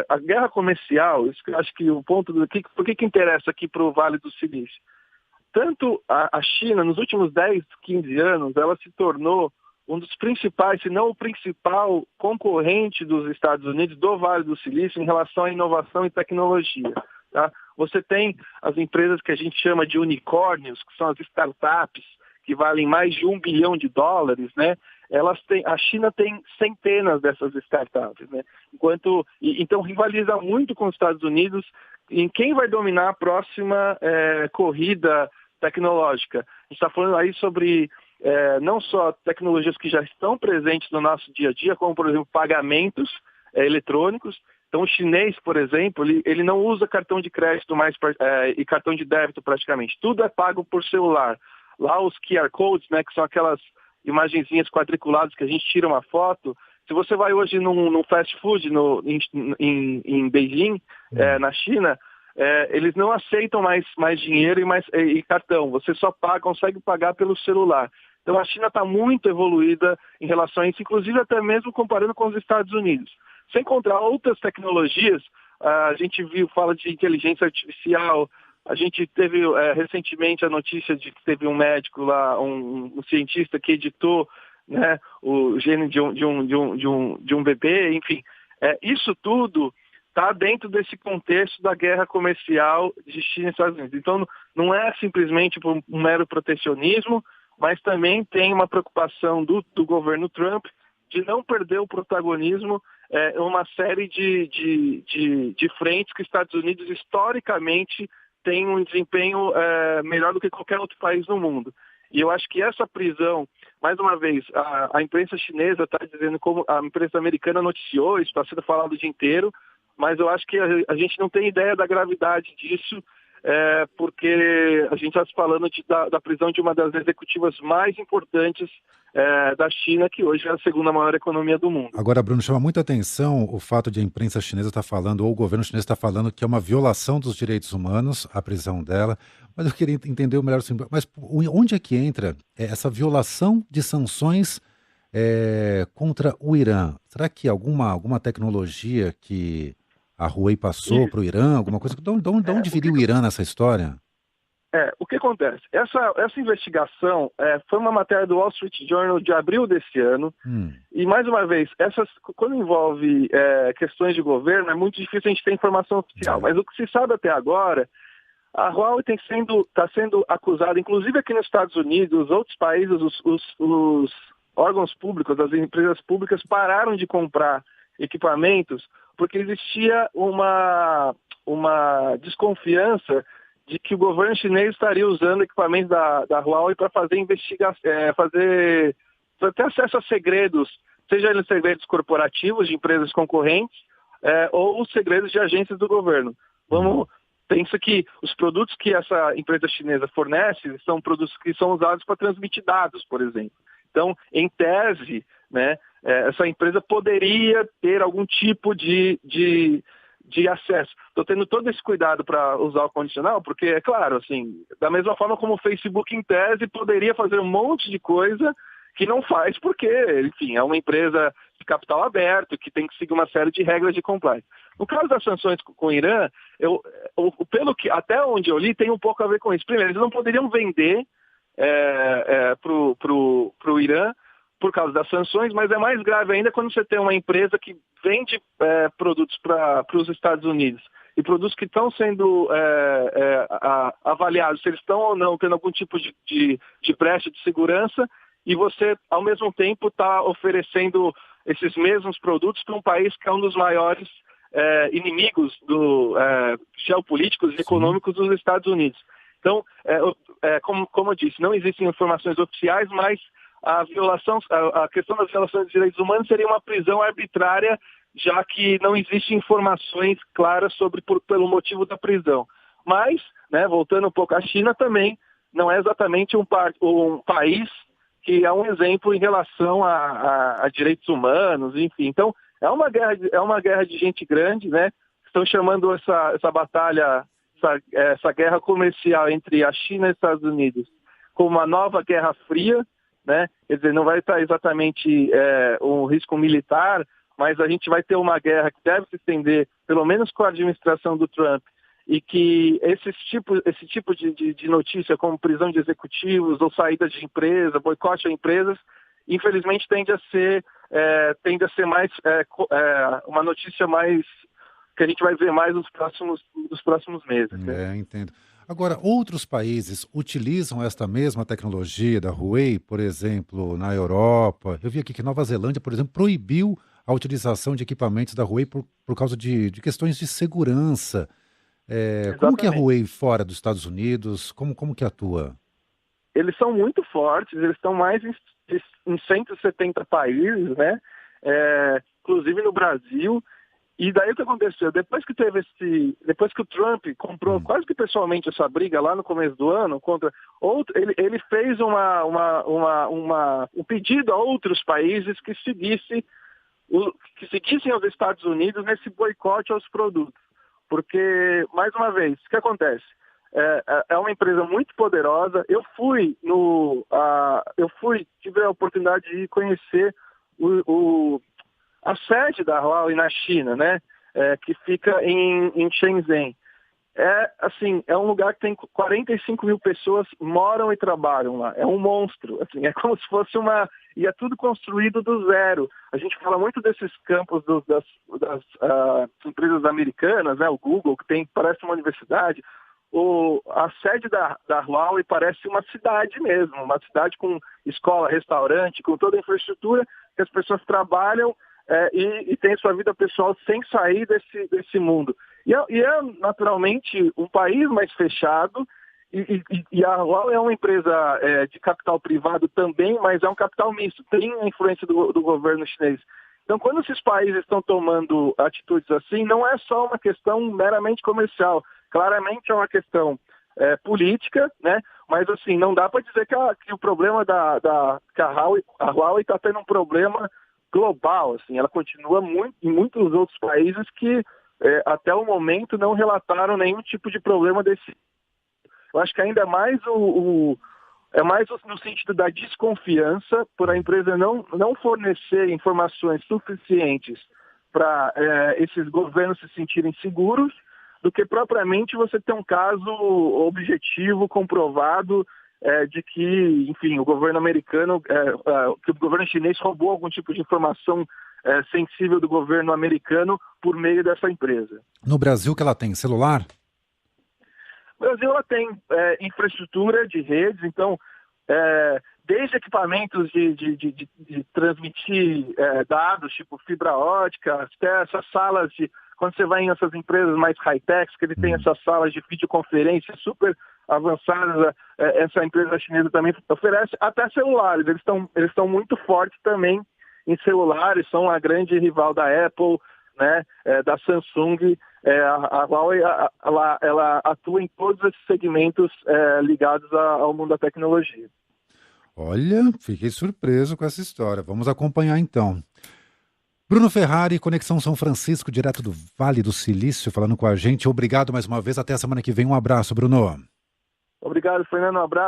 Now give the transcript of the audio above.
A guerra comercial, isso que eu acho que o ponto por que interessa aqui para o Vale do Silício? Tanto a China, nos últimos 10, 15 anos, ela se tornou um dos principais, se não o principal concorrente dos Estados Unidos, do Vale do Silício, em relação à inovação e tecnologia. Tá? Você tem as empresas que a gente chama de unicórnios, que são as startups, que valem mais de $1 bilhão, né? A China tem centenas dessas startups, né? Então rivaliza muito com os Estados Unidos em quem vai dominar a próxima corrida tecnológica. A gente está falando aí sobre não só tecnologias que já estão presentes no nosso dia a dia, como, por exemplo, pagamentos eletrônicos. Então, o chinês, por exemplo, ele não usa cartão de crédito e cartão de débito praticamente. Tudo é pago por celular. Lá os QR Codes, né, que são aquelas imagenzinhas quadriculadas que a gente tira uma foto. Se você vai hoje num fast food em Beijing, na China, eles não aceitam mais dinheiro e cartão. Você só consegue pagar pelo celular. Então a China está muito evoluída em relação a isso, inclusive até mesmo comparando com os Estados Unidos. Sem contar outras tecnologias, a gente fala de inteligência artificial. A gente teve recentemente a notícia de que teve um médico lá, um cientista que editou, né, o gene de um bebê, enfim. Isso tudo está dentro desse contexto da guerra comercial de China e Estados Unidos. Então, não é simplesmente por um mero protecionismo, mas também tem uma preocupação do governo Trump de não perder o protagonismo em uma série de frentes que os Estados Unidos historicamente têm um desempenho melhor do que qualquer outro país no mundo. E eu acho que essa prisão, mais uma vez, a imprensa chinesa está dizendo, como a imprensa americana noticiou, isso está sendo falado o dia inteiro, mas eu acho que a gente não tem ideia da gravidade disso, porque a gente está falando da prisão de uma das executivas mais importantes da China, que hoje é a segunda maior economia do mundo. Agora, Bruno, chama muita atenção o fato de a imprensa chinesa estar falando, ou o governo chinês estar falando, que é uma violação dos direitos humanos, a prisão dela. Mas eu queria entender melhor, mas onde é que entra essa violação de sanções contra o Irã? Será que alguma tecnologia que a Huawei passou para o Irã, alguma coisa? De onde viria o Irã nessa história? O que acontece? Essa investigação foi uma matéria do Wall Street Journal de abril desse ano. E, mais uma vez, quando envolve questões de governo, é muito difícil a gente ter informação oficial. Mas o que se sabe até agora, a Huawei está sendo acusada, inclusive aqui nos Estados Unidos, outros países, os órgãos públicos, as empresas públicas pararam de comprar equipamentos porque existia uma desconfiança de que o governo chinês estaria usando equipamentos da Huawei para fazer investigação, para ter acesso a segredos, seja eles segredos corporativos de empresas concorrentes ou os segredos de agências do governo. Pensa que os produtos que essa empresa chinesa fornece são produtos que são usados para transmitir dados, por exemplo. Então, em tese, né, essa empresa poderia ter algum tipo de acesso. Estou tendo todo esse cuidado para usar o condicional, porque, é claro, assim, da mesma forma como o Facebook, em tese, poderia fazer um monte de coisa que não faz, porque, enfim, é uma empresa de capital aberto, que tem que seguir uma série de regras de compliance. No caso das sanções com o Irã, até onde eu li, tem um pouco a ver com isso. Primeiro, eles não poderiam vender para o Irã por causa das sanções, mas é mais grave ainda quando você tem uma empresa que vende produtos para os Estados Unidos e produtos que estão sendo avaliados, se eles estão ou não tendo algum tipo de brecha de segurança, e você, ao mesmo tempo, está oferecendo esses mesmos produtos para um país que é um dos maiores inimigos geopolíticos e econômicos dos Estados Unidos. Então, como eu disse, não existem informações oficiais, mas a questão das violações de direitos humanos seria uma prisão arbitrária, já que não existem informações claras pelo motivo da prisão. Mas, né, voltando um pouco à China também, não é exatamente um país que é um exemplo em relação a direitos humanos, enfim. Então, é uma guerra de gente grande, né? Estão chamando essa batalha, essa guerra comercial entre a China e os Estados Unidos como uma nova Guerra Fria, né? Quer dizer, não vai estar exatamente um risco militar, mas a gente vai ter uma guerra que deve se estender, pelo menos com a administração do Trump, e que esse tipo de notícia, como prisão de executivos ou saída de empresa, boicote a empresas, infelizmente tende a ser mais uma notícia mais que a gente vai ver mais nos próximos meses. Né? Entendo. Agora, outros países utilizam esta mesma tecnologia da Huawei, por exemplo, na Europa. Eu vi aqui que Nova Zelândia, por exemplo, proibiu a utilização de equipamentos da Huawei por causa de questões de segurança. Como que é a Huawei fora dos Estados Unidos? Como que atua? Eles são muito fortes, eles estão mais em 170 países, né? Inclusive no Brasil. E daí o que aconteceu? Depois que o Trump comprou quase que pessoalmente essa briga lá no começo do ano contra ele fez um pedido a outros países que seguissem aos Estados Unidos nesse boicote aos produtos. Porque, mais uma vez, o que acontece? É uma empresa muito poderosa. Tive a oportunidade de conhecer a sede da Huawei na China, né? Que fica em Shenzhen. É um lugar que tem 45 mil pessoas moram e trabalham lá. É um monstro. Assim, é como se fosse e é tudo construído do zero. A gente fala muito desses campos das empresas americanas, né? O Google, que parece uma universidade. A sede da Huawei parece uma cidade mesmo, uma cidade com escola, restaurante, com toda a infraestrutura que as pessoas trabalham e tem sua vida pessoal sem sair desse mundo. E é naturalmente um país mais fechado, e a Huawei é uma empresa de capital privado também, mas é um capital misto, tem a influência do governo chinês. Então, quando esses países estão tomando atitudes assim, não é só uma questão meramente comercial, claramente é uma questão política, né? Mas assim, não dá para dizer que o problema que a Huawei está tendo um problema global, assim, ela continua em muitos outros países que até o momento não relataram nenhum tipo de problema desse. Eu acho que ainda mais no sentido da desconfiança por a empresa não fornecer informações suficientes para esses governos se sentirem seguros, do que propriamente você ter um caso objetivo, comprovado, de que, enfim, o governo americano, que o governo chinês roubou algum tipo de informação sensível do governo americano por meio dessa empresa. No Brasil, que ela tem celular? No Brasil, ela tem infraestrutura de redes, então, desde equipamentos de transmitir dados, tipo fibra ótica, até essas salas quando você vai em essas empresas mais high-tech, que ele tem essas salas de videoconferência super avançadas, essa empresa chinesa também oferece até celulares. Eles estão muito fortes também em celulares, são a grande rival da Apple, né, da Samsung. A Huawei ela atua em todos esses segmentos ligados ao mundo da tecnologia. Olha, fiquei surpreso com essa história. Vamos acompanhar então. Bruno Ferrari, Conexão São Francisco, direto do Vale do Silício, falando com a gente. Obrigado mais uma vez. Até a semana que vem. Um abraço, Bruno. Obrigado, Fernando. Um abraço.